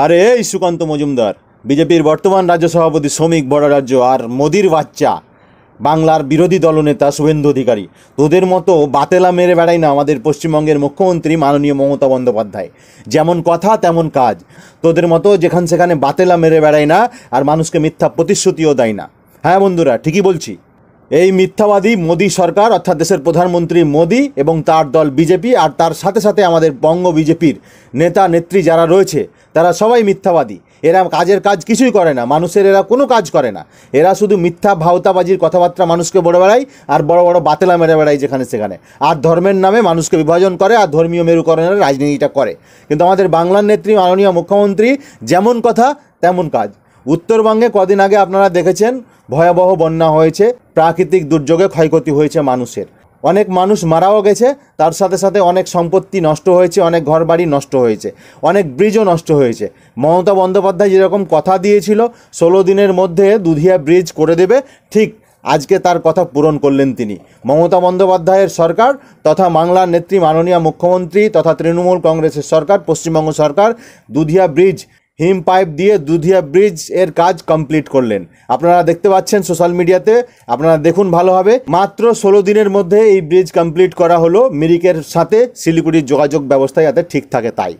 আরে এই সুকান্ত মজুমদার, বিজেপির বর্তমান রাজ্য সভাপতি শ্রমিক ভট্টাচার্য আর মোদির বাচ্চা বাংলার বিরোধী দলনেতা শুভেন্দু অধিকারী, তোদের মতো বাতেলা মেরে বেড়ায় না আমাদের পশ্চিমবঙ্গের মুখ্যমন্ত্রী মাননীয় মমতা বন্দ্যোপাধ্যায়। যেমন কথা তেমন কাজ। তোদের মতো যেখানে সেখানে বাতেলা মেরে বেড়ায় না, আর মানুষকে মিথ্যা প্রতিশ্রুতিও দেয় না। হ্যাঁ বন্ধুরা, ঠিকই বলছি। এই মিথ্যাবাদী মোদী সরকার, অর্থাৎ দেশের প্রধানমন্ত্রী মোদী এবং তার দল বিজেপি, আর তার সাথে সাথে আমাদের বঙ্গ বিজেপির নেতা নেত্রী যারা রয়েছে, তারা সবাই মিথ্যাবাদী। এরা কাজের কাজ কিছুই করে না, মানুষের এরা কোনো কাজ করে না। এরা শুধু মিথ্যা ভাওতাবাজির কথাবার্তা মানুষকে বলে বেড়ায়, আর বড় বড় বাতেলা মেরে বেড়ায় যেখানে সেখানে, আর ধর্মের নামে মানুষকে বিভাজন করে, আর ধর্মীয় মেরুকরণের রাজনীতিটা করে। কিন্তু আমাদের বাংলার নেত্রী মাননীয় মুখ্যমন্ত্রী যেমন কথা তেমন কাজ। উত্তরবঙ্গে কদিন আগে আপনারা দেখেছেন ভয়াবহ বন্যা হয়েছে, প্রাকৃতিক দুর্যোগে ক্ষয়ক্ষতি হয়েছে মানুষের, অনেক মানুষ মারাও গেছে, তার সাথে সাথে অনেক সম্পত্তি নষ্ট হয়েছে, অনেক ঘরবাড়ি নষ্ট হয়েছে, অনেক ব্রিজও নষ্ট হয়েছে। মমতা বন্দ্যোপাধ্যায় যেরকম কথা দিয়েছিল 16 দিনের মধ্যে দুধিয়া ব্রিজ করে দেবে, ঠিক আজকে তার কথা পূরণ করলেন তিনি। মমতা বন্দ্যোপাধ্যায়ের সরকার তথা বাংলার নেত্রী মাননীয় মুখ্যমন্ত্রী তথা তৃণমূল কংগ্রেসের সরকার, পশ্চিমবঙ্গ সরকার দুধিয়া ব্রিজ, হিম পাইপ দিয়ে দুধিয়া ব্রিজ এর কাজ কমপ্লিট করলেন। আপনারা দেখতে পাচ্ছেন সোশ্যাল মিডিয়াতে, আপনারা দেখুন ভালোভাবে। মাত্র 16 দিনের মধ্যে এই ব্রিজ কমপ্লিট করা হলো, মিরিকের সাথে শিলিগুড়ির যোগাযোগ ব্যবস্থা যাতে ঠিক থাকে তাই।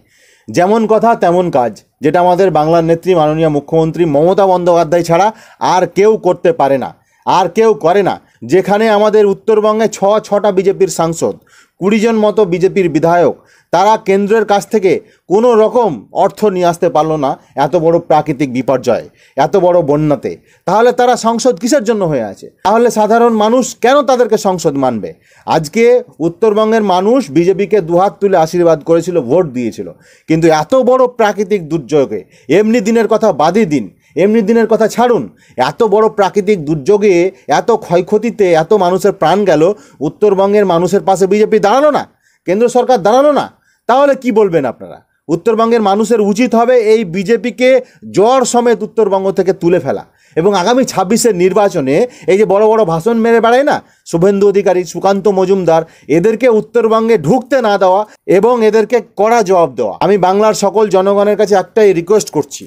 যেমন কথা তেমন কাজ, যেটা আমাদের বাংলার নেত্রী মাননীয় মুখ্যমন্ত্রী মমতা বন্দ্যোপাধ্যায় ছাড়া আর কেউ করতে পারে না, আর কেউ করে না। যেখানে আমাদের উত্তরবঙ্গে ছটা বিজেপির সাংসদ, 20 জন মতো বিজেপির বিধায়ক, তারা কেন্দ্রের কাছ থেকে কোনো রকম অর্থ নিয়ে আসতে পারলো না এত বড় প্রাকৃতিক বিপর্যয়, এত বড় বন্যাতে। তাহলে তারা সংসদ কিসের জন্য হয়ে আছে? তাহলে সাধারণ মানুষ কেন তাদেরকে সংসদ মানবে? আজকে উত্তরবঙ্গের মানুষ বিজেপিকে দুহাত তুলে আশীর্বাদ করেছিল, ভোট দিয়েছিল, কিন্তু এত বড় প্রাকৃতিক দুর্যোগে, এমনি দিনের কথা বাদই দিন, এমনি দিনের কথা ছাড়ুন, এত বড় প্রাকৃতিক দুর্যোগে, এত ক্ষয়ক্ষতিতে এত মানুষের প্রাণ গেল, উত্তরবঙ্গের মানুষের পাশে বিজেপি দাঁড়ালো না, কেন্দ্র সরকার দাঁড়ালো না। তাহলে কি বলবেন আপনারা? উত্তরবঙ্গের মানুষের উচিত হবে এই বিজেপিকে জ্বর সমেত উত্তরবঙ্গ থেকে তুলে ফেলা, এবং আগামী 26-এর নির্বাচনে এই যে বড় বড় ভাষণ মেরে বেড়ায় না শুভেন্দু অধিকারী, সুকান্ত মজুমদার, এদেরকে উত্তরবঙ্গে ঢুকতে না দেওয়া এবং এদেরকে কড়া জবাব দেওয়া। আমি বাংলার সকল জনগণের কাছে একটাই রিকোয়েস্ট করছি,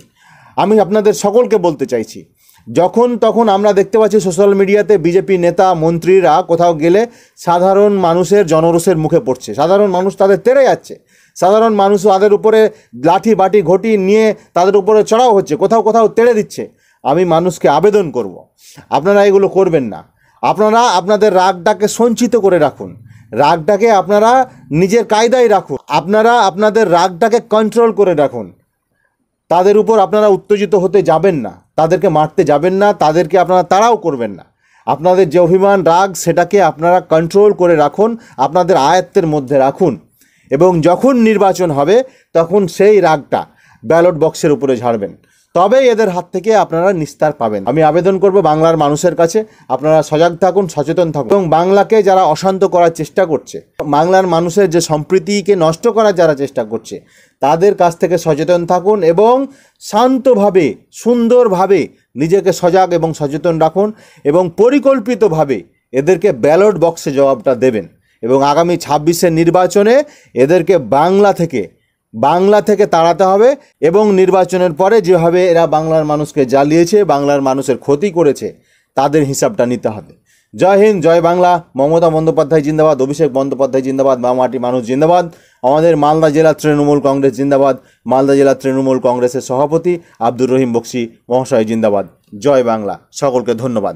আমি আপনাদের সকলকে বলতে চাইছি, যখন তখন আমরা দেখতে পাচ্ছি সোশ্যাল মিডিয়াতে বিজেপি নেতা মন্ত্রীরা কোথাও গেলে সাধারণ মানুষের জনরোষের মুখে পড়ছে, সাধারণ মানুষ তাদের তেড়ে যাচ্ছে, সাধারণ মানুষ তাদের উপরে লাঠি বাটি ঘটি নিয়ে তাদের উপরে চড়াও হচ্ছে, কোথাও কোথাও তেড়ে দিচ্ছে। আমি মানুষকে আবেদন করব, আপনারা এগুলো করবেন না। আপনারা আপনাদের রাগটাকে সঞ্চিত করে রাখুন, রাগটাকে আপনারা নিজের কায়দায় রাখুন, আপনারা আপনাদের রাগটাকে কন্ট্রোল করে রাখুন। তাদের উপর আপনারা উত্তেজিত হতে যাবেন না, তাদেরকে মারতে যাবেন না, তাদেরকে আপনারা তাড়াও করবেন না। আপনাদের যে অভিমান রাগ, সেটাকে আপনারা কন্ট্রোল করে রাখুন, আপনাদের আয়ত্তের মধ্যে রাখুন, এবং যখন নির্বাচন হবে তখন সেই রাগটা ব্যালট বক্সের উপরে ঝাড়বেন, তবেই এদের হাত থেকে আপনারা নিস্তার পাবেন। আমি আবেদন করব বাংলার মানুষের কাছে, আপনারা সজাগ থাকুন, সচেতন থাকুন, এবং বাংলাকে যারা অশান্ত করার চেষ্টা করছে, বাংলার মানুষের যে সম্প্রীতিকে নষ্ট করার যারা চেষ্টা করছে, তাদের কাছ থেকে সচেতন থাকুন, এবং শান্তভাবে সুন্দরভাবে নিজেকে সজাগ এবং সচেতন রাখুন, এবং পরিকল্পিতভাবে এদেরকে ব্যালট বক্সে জবাবটা দেবেন। এবং আগামী 26-এর নির্বাচনে এদেরকে বাংলা থেকে তাড়াতে হবে, এবং নির্বাচনের পরে যেভাবে এরা বাংলার মানুষকে জ্বালিয়েছে, বাংলার মানুষের ক্ষতি করেছে, তাদের হিসাবটা নিতে হবে। জয় হিন্দ, জয় বাংলা। মমতা বন্দ্যোপাধ্যায় জিন্দাবাদ, অভিষেক বন্দ্যোপাধ্যায় জিন্দাবাদ, মামাটি মানুষ জিন্দাবাদ। আমাদের মালদা জেলা তৃণমূল কংগ্রেস জিন্দাবাদ, মালদা জেলা তৃণমূল কংগ্রেসের সভাপতি আব্দুর রহিম বক্সি মহাশয় জিন্দাবাদ। জয় বাংলা, সকলকে ধন্যবাদ।